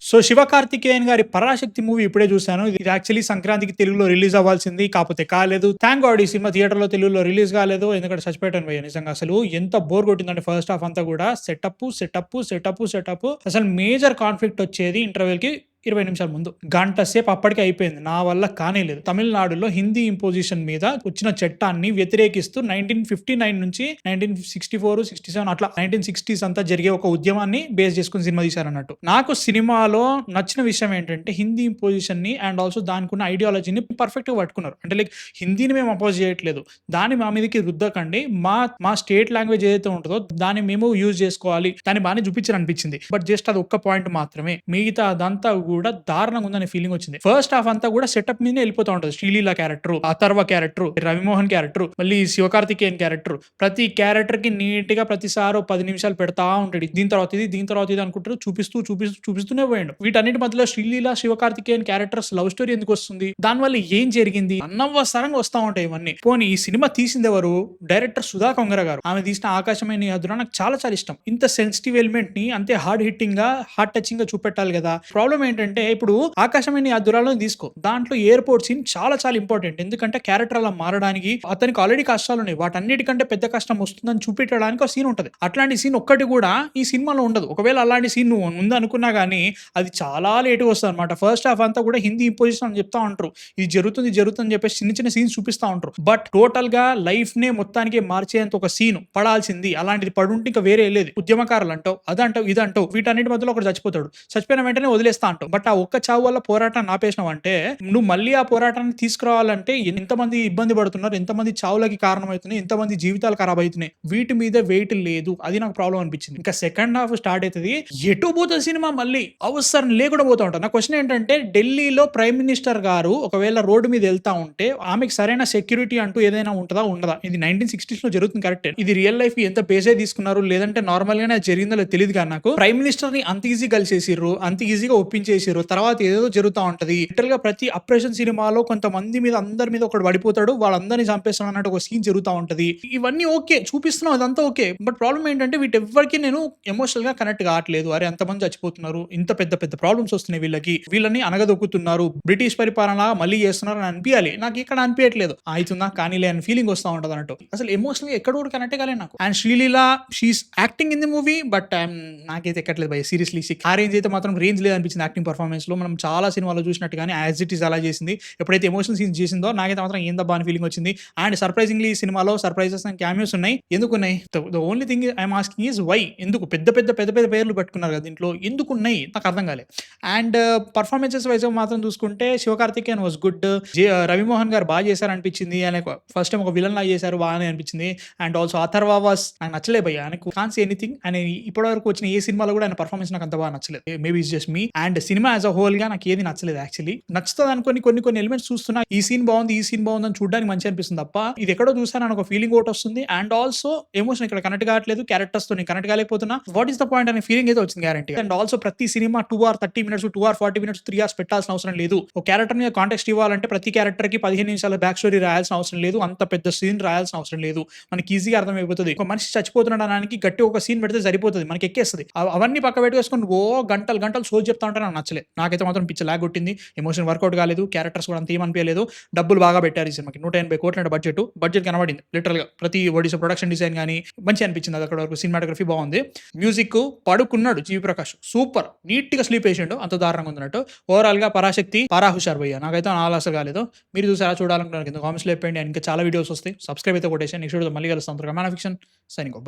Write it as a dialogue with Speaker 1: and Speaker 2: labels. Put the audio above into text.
Speaker 1: So Sivakarthikeyan గారి Parashakti movie ఇప్పుడే చూశాను. ఇది యాక్చువల్లీ సంక్రాంతికి తెలుగులో రిలీజ్ అవ్వాల్సింది, కాకపోతే కాలేదు. థ్యాంక్ గాడ్ ఈ సినిమా థియేటర్ లో తెలుగులో రిలీజ్ కాలేదు, ఎందుకంటే చచ్చిపోయాను భయ్య. నిజంగా అసలు ఎంత బోర్ కొట్టిందంటే ఫస్ట్ హాఫ్ అంతా కూడా సెటప్ అసలు మేజర్ కాన్ఫ్లిక్ట్ వచ్చేది ఇంటర్వెల్ కి 20 నిమిషాల ముందు. గంట సేపు అప్పటికే అయిపోయింది. నా వల్ల కానేలేదు. తమిళనాడులో హిందీ ఇంపోజిషన్ మీద వచ్చిన చట్టాన్ని వ్యతిరేకిస్తూ 1959 నుంచి 1964, 67 అట్లా 1960s అంతా జరిగే ఒక ఉద్యమాన్ని బేస్ చేసుకుని సినిమా తీశారన్నట్టు. నాకు సినిమాలో నచ్చిన విషయం ఏంటంటే హిందీ ఇంపోజిషన్ ని అండ్ ఆల్సో దానికి ఉన్న ఐడియాలజీని పర్ఫెక్ట్ గా పట్టుకున్నారు. అంటే లైక్ హిందీని మేము అపోజ్ చేయట్లేదు, దాన్ని మా మీదకి రుద్దకండి, మా స్టేట్ లాంగ్వేజ్ ఏదైతే ఉంటుందో దాన్ని మేము యూజ్ చేసుకోవాలి, దాన్ని బాగానే చూపించారు అనిపించింది. బట్ జస్ట్ అది ఒక్క పాయింట్ మాత్రమే, మిగతా అదంతా కూడా దారుణంగా ఉందనే ఫీలింగ్ వచ్చింది. ఫస్ట్ హాఫ్ అంతా కూడా సెటప్ మీదే వెళ్ళిపోతా ఉంటుంది. Sreeleela character, Atharva character, Ravi Mohan character, మళ్ళీ శివకార్తికేయన్ క్యారెక్టర్, ప్రతి క్యారెక్టర్ కి నీట్ గా ప్రతిసారి 10 నిమిషాలు పెడతా ఉంటాడు. దీని తర్వాత ఇది అనుకుంటారు, చూపిస్తూనే పోయాడు. వీటన్నిటి మధ్యలో Sreeleela Sivakarthikeyan characters love story ఎందుకు వస్తుంది, దానివల్ల ఏం జరిగింది, అనవసరంగా వస్తా ఉంటాయి ఇవన్నీ. పోనీ ఈ సినిమా తీసింది ఎవరు? డైరెక్టర్ సుధా కొంగర గారు. ఆమె తీసిన ఆకాశమైన హద్దున నాకు చాలా చాలా ఇష్టం. ఇంత సెన్సిటివ్ ఎలిమెంట్ ని అంతే హార్డ్ హిట్టింగ్ గా, హార్ట్ టచింగ్ గా చూపెట్టాలి కదా. ప్రాబ్లం ఏంటంటే ఇప్పుడు ఆకాశమైన హద్దులను తీసుకో, దాంట్లో ఎయిర్పోర్ట్ సీన్ చాలా చాలా ఇంపార్టెంట్. ఎందుకంటే క్యారెక్టర్ అలా మారడానికి అతనికి ఆల్రెడీ కష్టాలు ఉన్నాయి, వాటన్నిటికంటే పెద్ద కష్టం వస్తుందని చూపెట్టడానికి ఒక సీన్ ఉంటుంది. అట్లాంటి సీన్ ఒక్కటి కూడా ఈ సినిమాలో ఉండదు. ఒకవేళ అలాంటి సీన్ నువ్వు ఉందనుకున్నా గానీ అది చాలా లేట్గా వస్తుంది అనమాట. ఫస్ట్ హాఫ్ అంతా కూడా హిందీ ఇంపోజిషన్ అని చెప్తా ఉంటారు, ఇది జరుగుతుంది అని చెప్పేసి చిన్న చిన్న సీన్స్ చూపిస్తా ఉంటారు. బట్ టోటల్ గా లైఫ్ నే మొత్తానికి మార్చేంత ఒక సీన్ పడాల్సింది, అలాంటిది పడుంటే ఇంకా వేరే లేదు. ఉద్యమకారులు అంటావు, అదంటావు, ఇదంటావు, వీటన్నిటి మధ్యలో ఒకటి చచ్చిపోతాడు, చచ్చిపోయిన వెంటనే వదిలేస్తా అంటావు. బట్ ఆ ఒక్క చావు వల్ల పోరాటాన్ని ఆపేసినావు అంటే నువ్వు మళ్ళీ ఆ పోరాటాన్ని తీసుకురావాలంటే ఎంతమంది ఇబ్బంది పడుతున్నారు, ఎంతమంది చావులకి కారణమవుతున్నాయి, ఎంతమంది జీవితాలు ఖరాబ్ అవుతున్నాయి, వీటి మీద వెయిట్ లేదు. అది నాకు ప్రాబ్లం అనిపించింది. ఇంకా సెకండ్ హాఫ్ స్టార్ట్ అవుతుంది, ఎటు పోతుంది సినిమా మళ్ళీ అవసరం లేకుండా పోతా ఉంటాను. నా క్వశ్చన్ ఏంటంటే ఢిల్లీలో ప్రైమ్ మినిస్టర్ గారు ఒకవేళ రోడ్డు మీద వెళ్తా ఉంటే ఆమెకి సరైన సెక్యూరిటీ అంటూ ఏదైనా ఉంటుందా, ఉండదా? ఇది 1960s లో జరుగుతుంది కరెక్ట్. ఇది రియల్ లైఫ్ కి ఎంత పేసే తీసుకున్నారు, లేదంటే నార్మల్ గానే జరిగిందో తెలియదు కానీ నాకు ప్రైమ్ మినిస్టర్ ని అంత ఈజీ కలిసేసిర్రు, అంత ఈజీగా ఒప్పించేసిర్రు, తర్వాత ఏదో జరుగుతూ ఉంటది. లిటరల్ గా ప్రతి అప్రెషన్ సినిమాలో కొంతమంది మీద అందరి మీద ఒకటి పడిపోతాడు, వాళ్ళందరినీ చంపేస్తాడు అన్నట్టు ఒక సీన్ జరుగుతూ ఉంటది. ఇవన్నీ ఓకే, చూపిస్తున్నాం, అదంతా ఓకే. బట్ ప్రాబ్లం ఏంటంటే వీటెవ్వరికి నేను ఎమోషనల్ గా కనెక్ట్ కావట్లేదు. అరే అంతమంది చచ్చిపోతున్నారు, ఇంత పెద్ద పెద్ద ప్రాబ్లమ్స్ వస్తున్నాయి వీళ్ళని అనగదొక్కుతున్నారు, బ్రిటిష్ పరిపాలన మళ్ళీ చేస్తున్నారు అని అనిపించాలి. నాకు ఇక్కడ అనిపించట్లేదు, అవుతుందా కానీలే అని ఫీలింగ్ వస్తూ ఉంటది అన్నట్టు. అసలు ఎమోషనల్ గా ఎక్కడ కూడా కనెక్ట్ కాలేదు నాకు. And Sreeleela she is acting in the movie, but నాకైతే ఎక్కట్లేదు భయ. సీరియస్లీ ఆ రేంజ్ అయితే మాత్రం రేంజ్ లేదు అనిపించింది యాక్టింగ్ పర్ఫార్మెన్స్ లో. మనం చాలా సినిమాలో చూసినట్టుగానే యాజ్ ఇట్ ఈస్ అలా చేసింది. ఎప్పుడైతే ఎమోషనల్ సీన్స్ చేసిందో నాకైతే మాత్రం ఏందబ్బా అని ఫీలింగ్ వచ్చింది. అండ్ సర్ప్రైజింగ్లీ ఈ సినిమాలో సర్ప్రైజెస్ అండ్ క్యామియోస్ ఉన్నాయి. ఎందుకున్నాయి? The only thing I'm asking is why? ఎందుకు పెద్ద పెద్ద పేర్లు పెట్టుకున్నారు కదా దీంట్లో, ఎందుకు ఉన్నాయి నాకు అర్థం కాలే. అండ్ పర్ఫార్మెన్సెస్ వైజ్ మాత్రం చూసుకుంటే శివకార్తికేయన్ వాజ్ గుడ్, రవిమోహన్ గారు బాగా చేశారు అనిపించింది. ఆయన ఫస్ట్ టైం ఒక విలన్ లా చేశారు, బాగానే అనిపించింది. అండ్ ఆల్సో అథర్వ వాస్ నాకు నచ్చలే భయ్య, ఆయనకు కాన్ సీ ఎనీథింగ్. ఆయన ఇప్పటివరకు వచ్చిన ఏ సినిమాలో కూడా ఆయన పర్ఫార్మెన్స్ నాకు అంత బాగా నచ్చలేదు. Maybe it's just me. And cinema as a whole గా నాకు ఏది నచ్చలేదు యాక్చువల్లీ. నచ్చుతుంది అనుకోని కొన్ని ఎలిమెంట్స్ చూస్తున్నా, ఈ సీన్ బాగుంది అని చూడడానికి మంచి అనిపిస్తుంది తప్ప ఇది ఎక్కడో చూసాను ఒక ఫీలింగ్ ఒకటి వస్తుంది. అండ్ ఆల్సో ఎమోషన్ ఇక్కడ కనెక్ట్ కావట్లేదు, క్యారెక్టర్స్ తో నేను కనెక్ట్ కాలేకపోతున్నా. వాట్ ఈస్ ద పాయింట్ అనే ఫీలింగ్ అయితే వచ్చింది గ్యారంటీ. అండ్ ఆల్సో ప్రతి cinema 2 hours 30 minutes, 2 hours 40 minutes, 3 hours పెట్టాల్సిన అవసరం లేదు. ఒక క్యారెక్టర్ మీద కాంటెక్స్ట్ ఇవ్వాలంటే ప్రతి క్యారెక్టర్ కి 15 నిమిషాల బ్యాక్ స్టోరీ రాయాల్సిన అవసరం లేదు, అంత పెద్ద సీన్ రాయాల్సిన అవసరం లేదు. మనకి ఈజీగా అర్థమైపోతుంది. ఒక మనిషి చచ్చిపోతున్నాడానికి గట్టి ఒక సీన్ పెడితే సరిపోతుంది, మనకి ఎక్కేస్తుంది. అవన్నీ పక్క పెట్టుకొని గంటలు సోల్ చెప్తా ఉంటే నాకు నచ్చలేదు. నాకైతే మాత్రం పిచ్చ లాగ్ కొట్టింది, ఎమోషన్ వర్కౌట్ కాలేదు, క్యారెక్టర్స్ కూడా అంత ఏమనిపించలేదు. డబ్బులు బాగా పెట్టారు ఈ సినిమాకి, 180 కోట్ల బడ్జెట్ కనబడింది లిటరల్ గా. ప్రతి ఒడిసా ప్రొడక్షన్ డిజైన్ కానీ మంచి అనిపించింది, అది అక్కడ వరకు సినిమాటోగ్రఫీ బాగుంది. మ్యూజిక్ పడుకున్నాడు జీవి ప్రకాష్, సూపర్ నీట్ గా స్లీప్ వేసిండు, అంత దారుణంగా ఉందన్నట్టు. ఓవరాల్ గా పరాశక్తి హుషార్ భయ్య, నాకైతే ఆలోచన కాలేదు. మీరు చూసారా? చూడాలనుకున్నారు కింద కామెంట్స్ లో చెప్పండి. ఇంకా చాలా వీడియోస్ వస్తాయి, సబ్స్క్రైబ్ అయితే కొట్టేసి నెక్స్ట్ వీడియో మళ్ళీ కలుస్తాం. మన ఫిక్షన్ సైనింగ్ ఆఫ్, బై.